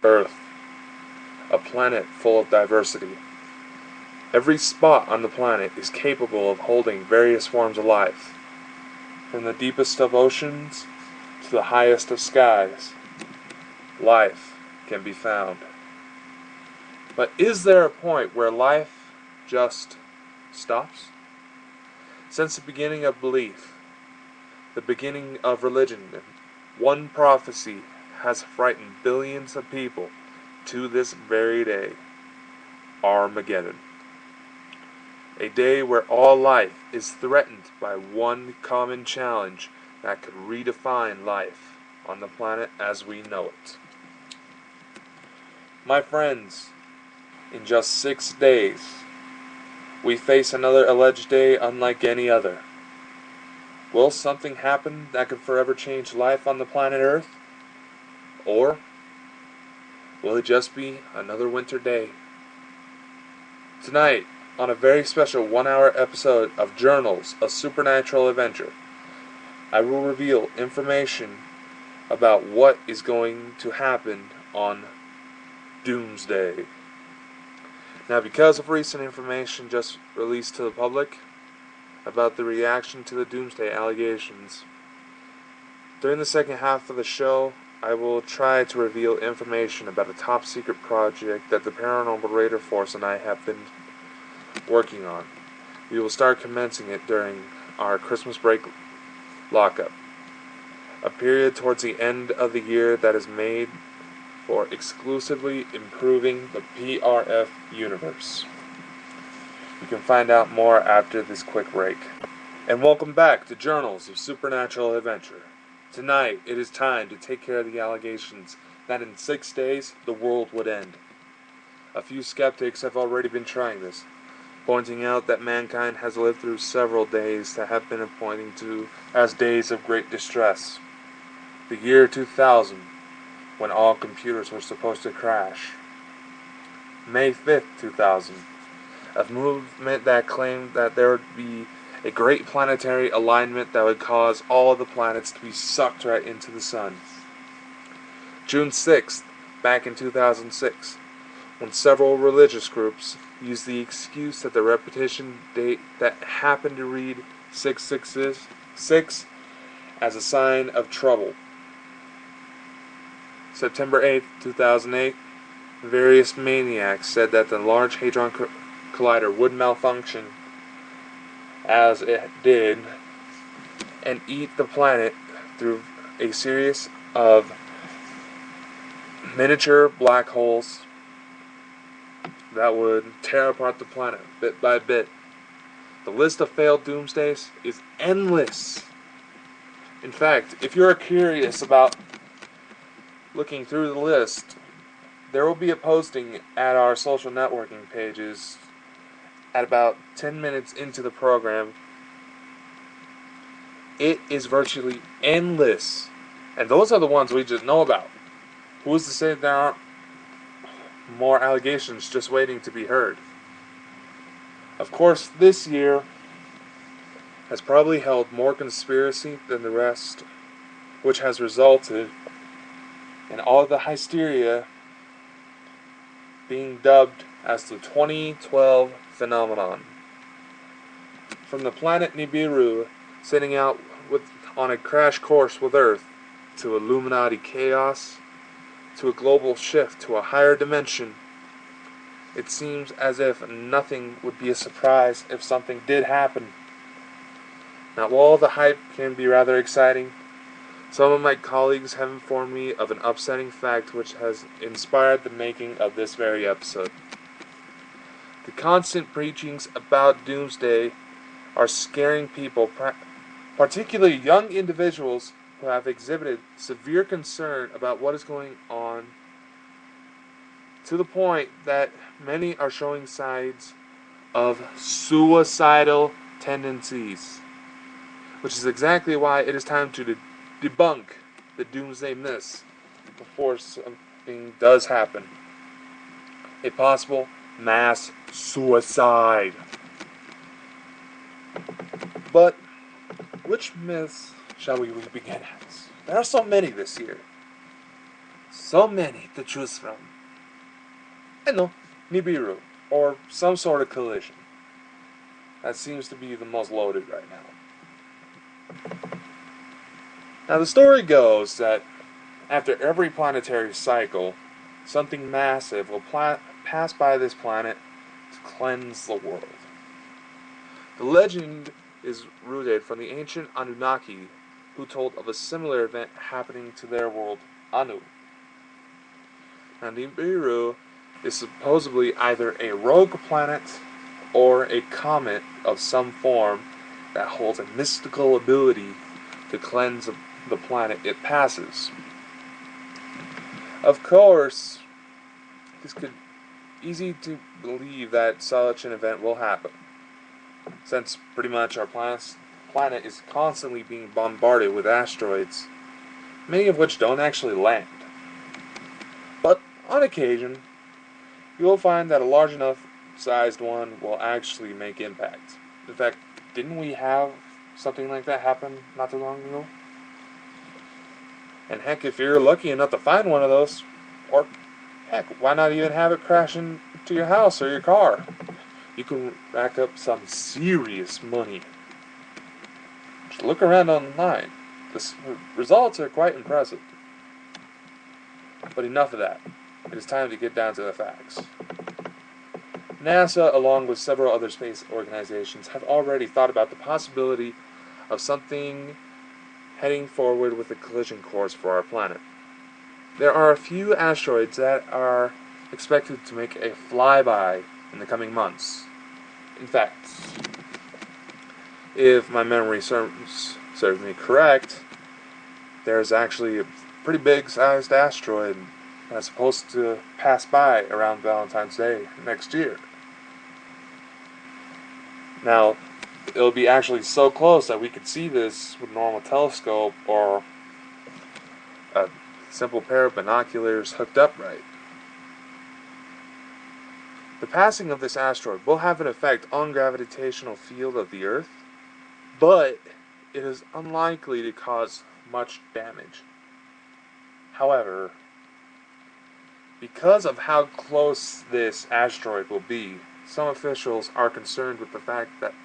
Earth, a planet full of diversity. Every spot on the planet is capable of holding various forms of life, from the deepest of oceans to the highest of skies. Life can be found. But is there a point where life just stops? Since the beginning of belief, the beginning of religion, one prophecy has frightened billions of people to this very day: Armageddon. A day where all life is threatened by one common challenge that could redefine life on the planet as we know it. My friends, in just 6 days, we face another alleged day unlike any other. Will something happen that could forever change life on the planet Earth? Or will it just be another winter day? Tonight, on a very special 1-hour episode of Journals of Supernatural Adventure, I will reveal information about what is going to happen on Doomsday. Now, because of recent information just released to the public about the reaction to the Doomsday allegations, during the second half of the show, I will try to reveal information about a top-secret project that the Paranormal Raider Force and I have been working on. We will start commencing it during our Christmas break lockup, a period towards the end of the year that is made for exclusively improving the PRF universe. You can find out more after this quick break. And welcome back to Journals of Supernatural Adventure. Tonight, it is time to take care of the allegations that in 6 days, the world would end. A few skeptics have already been trying this, pointing out that mankind has lived through several days that have been pointing to as days of great distress. The year 2000, when all computers were supposed to crash. May 5th, 2000, a movement that claimed that there would be a great planetary alignment that would cause all of the planets to be sucked right into the sun. June 6th, back in 2006, when several religious groups used the excuse that the repetition date that happened to read 666 as a sign of trouble. September 8th, 2008, various maniacs said that the Large Hadron Collider would malfunction, as it did, and eat the planet through a series of miniature black holes that would tear apart the planet bit by bit. The list of failed doomsdays is endless. In fact, if you're curious about looking through the list, there will be a posting at our social networking pages at about 10 minutes into the program. It is virtually endless. And those are the ones we just know about. Who's to say there aren't more allegations just waiting to be heard? Of course, this year has probably held more conspiracy than the rest, which has resulted in all of the hysteria being dubbed as the 2012 phenomenon. From the planet Nibiru setting out on a crash course with Earth, to Illuminati chaos, to a global shift to a higher dimension, it seems as if nothing would be a surprise if something did happen. Now, while the hype can be rather exciting, some of my colleagues have informed me of an upsetting fact which has inspired the making of this very episode. The constant preachings about Doomsday are scaring people, particularly young individuals who have exhibited severe concern about what is going on, to the point that many are showing signs of suicidal tendencies, which is exactly why it is time to debunk the Doomsday myths before something does happen. A possible mass suicide. But which myths shall we begin at? There are so many this year. so many to choose from. I know, Nibiru, or some sort of collision. That seems to be the most loaded right now. Now the story goes that after every planetary cycle, something massive will pass by this planet to cleanse the world. The legend is rooted from the ancient Anunnaki, who told of a similar event happening to their world, Anu. Now Nibiru is supposedly either a rogue planet or a comet of some form that holds a mystical ability to cleanse the planet it passes. Of course, this could easy to believe that such an event will happen, since pretty much our planet is constantly being bombarded with asteroids, many of which don't actually land. But on occasion, you will find that a large enough sized one will actually make impact. In fact, didn't we have something like that happen not too long ago? And heck, if you're lucky enough to find one of those, or heck, why not even have it crash into your house or your car? You can rack up some serious money. Just look around online. The results are quite impressive. But enough of that. It is time to get down to the facts. NASA, along with several other space organizations, have already thought about the possibility of something heading forward with a collision course for our planet. There are a few asteroids that are expected to make a flyby in the coming months. In fact, if my memory serves me correct, there's actually a pretty big sized asteroid that's supposed to pass by around Valentine's Day next year. Now, it'll be actually so close that we could see this with a normal telescope or a simple pair of binoculars hooked up right. The passing of this asteroid will have an effect on the gravitational field of the Earth, but it is unlikely to cause much damage. However, because of how close this asteroid will be, some officials are concerned with the fact that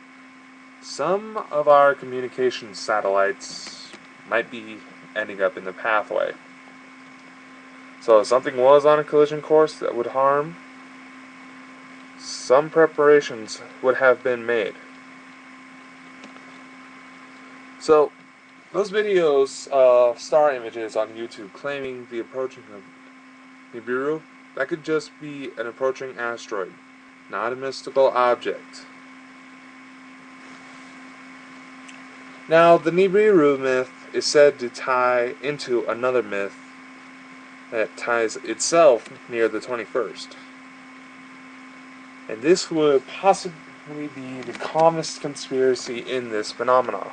some of our communication satellites might be ending up in the pathway. So if something was on a collision course that would harm, some preparations would have been made. So, those videos of star images on YouTube claiming the approaching of Nibiru, that could just be an approaching asteroid, not a mystical object. Now, the Nibiru myth is said to tie into another myth that ties itself near the 21st. And this would possibly be the calmest conspiracy in this phenomenon.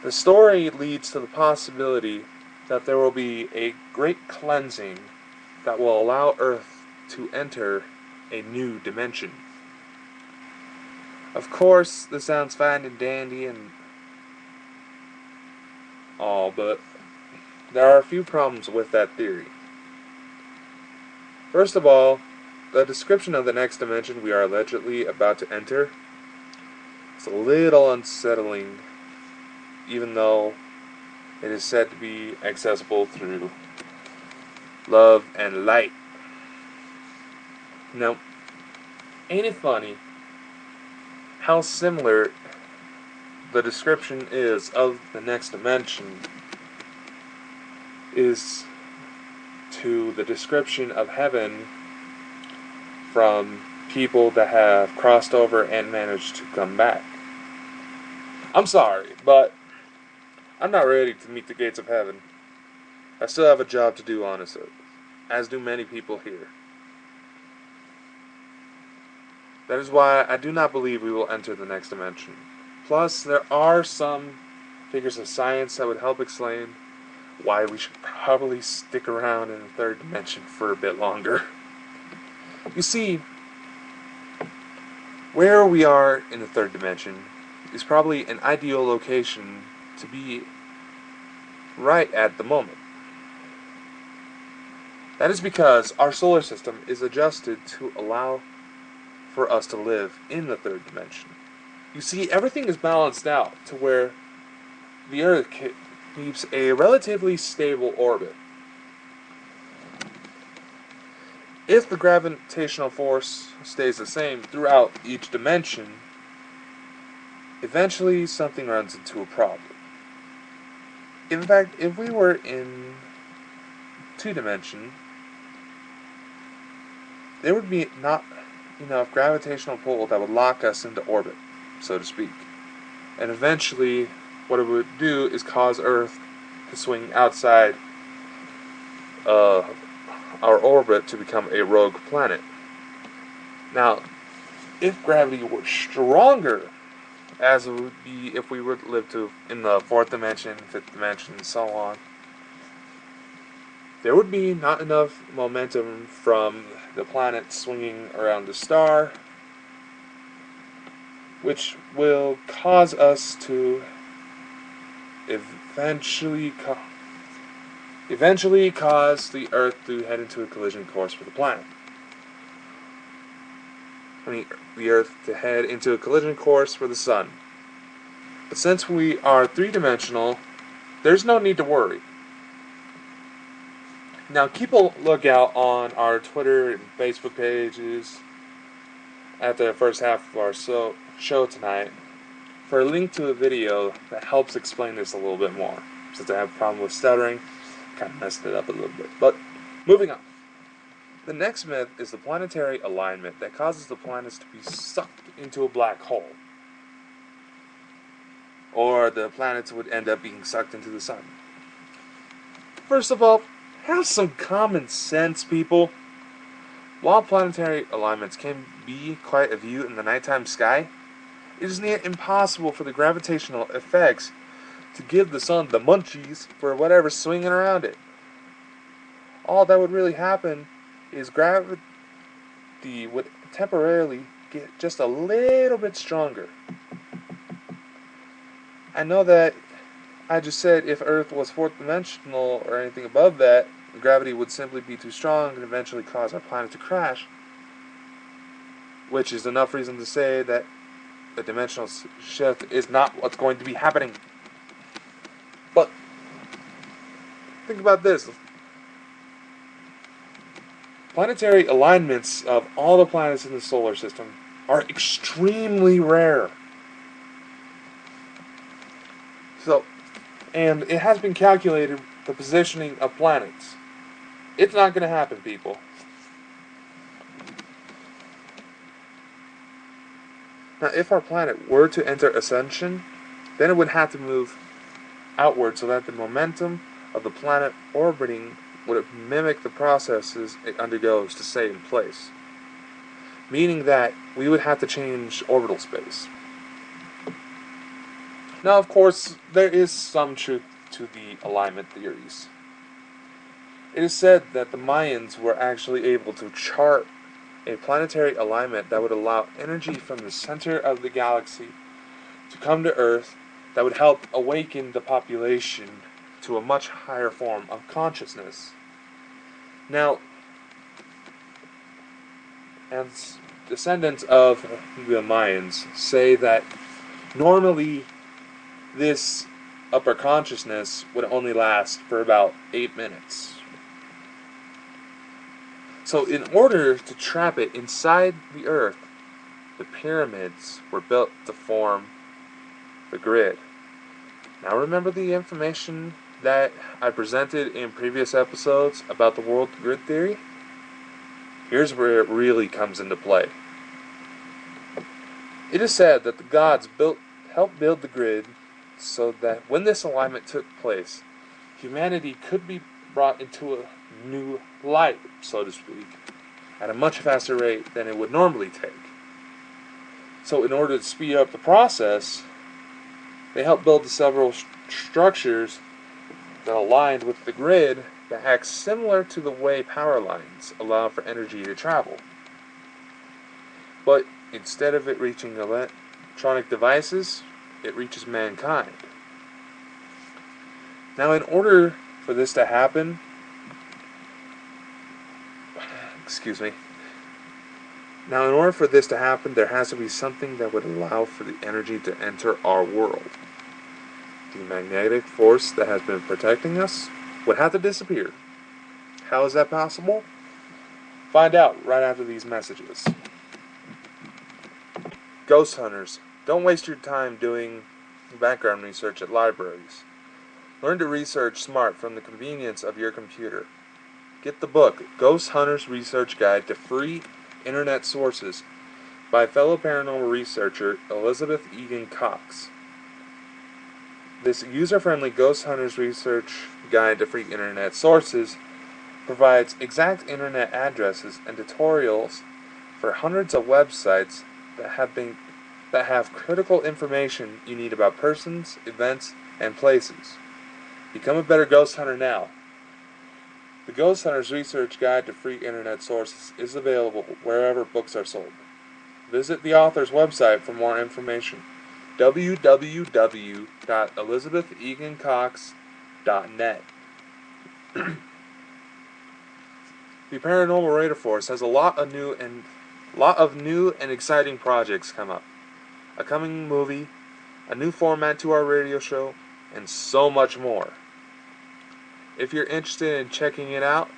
The story leads to the possibility that there will be a great cleansing that will allow Earth to enter a new dimension. Of course, this sounds fine and dandy and all, but there are a few problems with that theory. First of all, the description of the next dimension we are allegedly about to enter is a little unsettling, even though it is said to be accessible through love and light. Now, ain't it funny how similar the description is of the next dimension is to the description of heaven from people that have crossed over and managed to come back. I'm sorry, but I'm not ready to meet the gates of heaven. I still have a job to do on this earth, as do many people here. That is why I do not believe we will enter the next dimension. Plus, there are some figures of science that would help explain why we should probably stick around in the third dimension for a bit longer. You see, where we are in the third dimension is probably an ideal location to be right at the moment. That is because our solar system is adjusted to allow for us to live in the third dimension. You see, everything is balanced out to where the Earth keeps a relatively stable orbit. If the gravitational force stays the same throughout each dimension, eventually something runs into a problem. In fact, if we were in 2 dimension, there would be not enough gravitational pull that would lock us into orbit, so to speak. And eventually, what it would do is cause Earth to swing outside our orbit to become a rogue planet. Now, if gravity were stronger, as it would be if we were to live in the 4th dimension, 5th dimension, and so on, there would be not enough momentum from the planet swinging around the star, which will cause us to eventually cause the Earth to head into a collision course with the planet. The Earth to head into a collision course with the Sun. But since we are 3-dimensional, there's no need to worry. Now keep a lookout on our Twitter and Facebook pages at the first half of our show tonight for a link to a video that helps explain this a little bit more. Since I have a problem with stuttering, kind of messed it up a little bit. But moving on. The next myth is the planetary alignment that causes the planets to be sucked into a black hole. Or the planets would end up being sucked into the sun. First of all, have some common sense, people. While planetary alignments can be quite a view in the nighttime sky, it is near impossible for the gravitational effects to give the sun the munchies for whatever's swinging around it. All that would really happen is gravity would temporarily get just a little bit stronger. I know that I just said if Earth was 4th dimensional or anything above that, gravity would simply be too strong and eventually cause our planet to crash, which is enough reason to say that the dimensional shift is not what's going to be happening. But think about this. Planetary alignments of all the planets in the solar system are extremely rare. And it has been calculated the positioning of planets. It's not going to happen, people. Now, if our planet were to enter ascension, then it would have to move outward so that the momentum of the planet orbiting would mimic the processes it undergoes to stay in place. Meaning that we would have to change orbital space. Now, of course, there is some truth to the alignment theories. It is said that the Mayans were actually able to chart a planetary alignment that would allow energy from the center of the galaxy to come to Earth that would help awaken the population to a much higher form of consciousness. Now, as descendants of the Mayans say that normally this upper consciousness would only last for about 8 minutes. So in order to trap it inside the Earth, the pyramids were built to form the grid. Now remember the information that I presented in previous episodes about the world grid theory? Here's where it really comes into play. It is said that the gods helped build the grid so that when this alignment took place, humanity could be brought into a new light, so to speak, at a much faster rate than it would normally take. So in order to speed up the process, they helped build several structures that aligned with the grid that acts similar to the way power lines allow for energy to travel. But instead of it reaching electronic devices, it reaches mankind. Now, in order for this to happen, Excuse me. Now, in order for this to happen, there has to be something that would allow for the energy to enter our world. The magnetic force that has been protecting us would have to disappear. How is that possible? Find out right after these messages. Ghost hunters, don't waste your time doing background research at libraries. Learn to research smart from the convenience of your computer. Get the book, Ghost Hunters Research Guide to Free Internet Sources by fellow paranormal researcher Elizabeth Egan Cox. This user-friendly Ghost Hunters Research Guide to Free Internet Sources provides exact internet addresses and tutorials for hundreds of websites that have critical information you need about persons, events, and places. Become a better ghost hunter now. The Ghost Hunters Research Guide to Free Internet Sources is available wherever books are sold. Visit the author's website for more information. www.elizabethegancox.net. The Paranormal Radar Force has a lot of new and exciting projects come up. A coming movie, a new format to our radio show, and so much more. If you're interested in checking it out,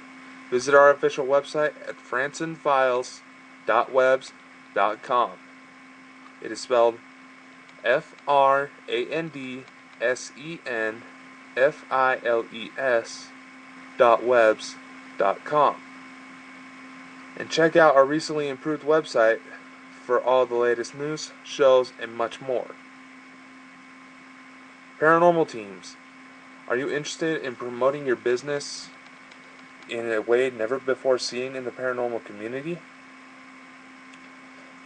visit our official website at fransonfiles.webs.com. It is spelled FRANDSENFILES.webs.com. And check out our recently improved website for all the latest news, shows, and much more. Paranormal teams, are you interested in promoting your business in a way never before seen in the paranormal community?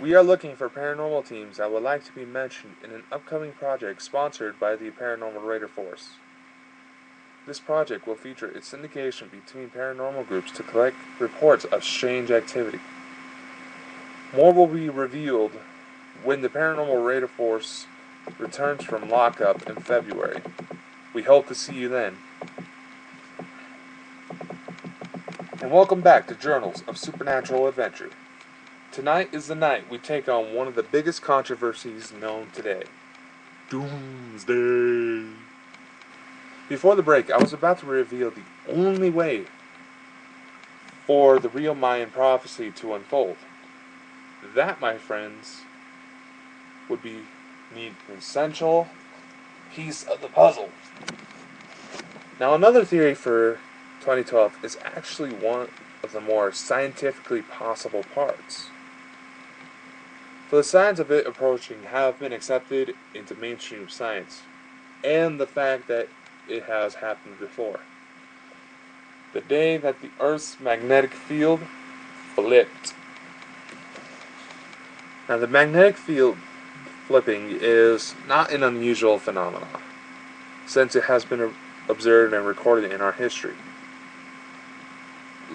We are looking for paranormal teams that would like to be mentioned in an upcoming project sponsored by the Paranormal Radar Force. This project will feature its syndication between paranormal groups to collect reports of strange activity. More will be revealed when the Paranormal Radar Force returns from lockup in February. We hope to see you then. And welcome back to Journals of Supernatural Adventure. Tonight is the night we take on one of the biggest controversies known today. Doomsday. Before the break, I was about to reveal the only way for the real Mayan prophecy to unfold. That, my friends, would be need an essential piece of the puzzle. Now, another theory for 2012 is actually one of the more scientifically possible parts. For the signs of it approaching have been accepted into mainstream science, and the fact that it has happened before. The day that the Earth's magnetic field flipped. Now, the magnetic field flipping is not an unusual phenomenon, since it has been observed and recorded in our history.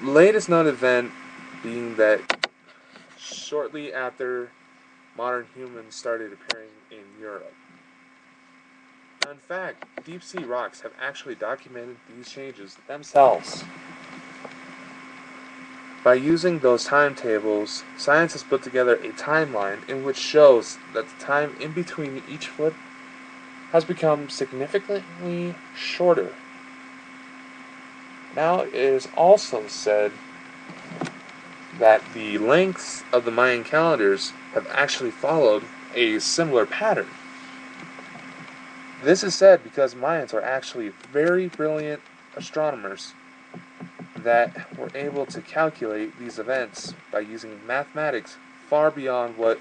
The latest known event being that shortly after modern humans started appearing in Europe. Now, in fact, deep-sea rocks have actually documented these changes themselves. By using those timetables, science has put together a timeline in which shows that the time in between each flip has become significantly shorter. Now, it is also said that the lengths of the Mayan calendars have actually followed a similar pattern. This is said because Mayans are actually very brilliant astronomers that were able to calculate these events by using mathematics far beyond what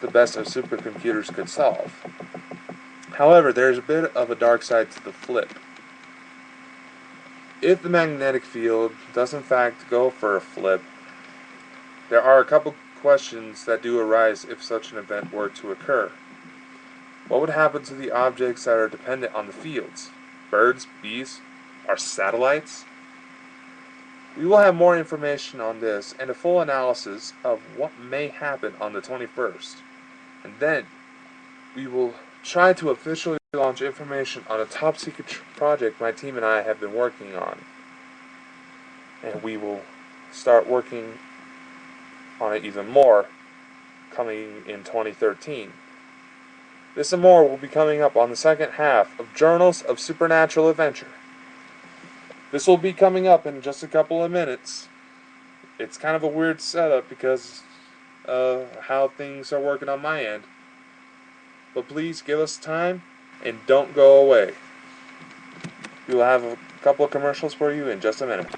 the best of supercomputers could solve. However, there's a bit of a dark side to the flip. If the magnetic field does in fact go for a flip, there are a couple questions that do arise if such an event were to occur. What would happen to the objects that are dependent on the fields? Birds, bees, our satellites? We will have more information on this and a full analysis of what may happen on the 21st. And then we will try to officially launch information on a top secret project my team and I have been working on. And we will start working on it even more coming in 2013. This and more will be coming up on the second half of Journals of Supernatural Adventure. This will be coming up in just a couple of minutes. It's kind of a weird setup because of how things are working on my end. But please give us time and don't go away. We will have a couple of commercials for you in just a minute.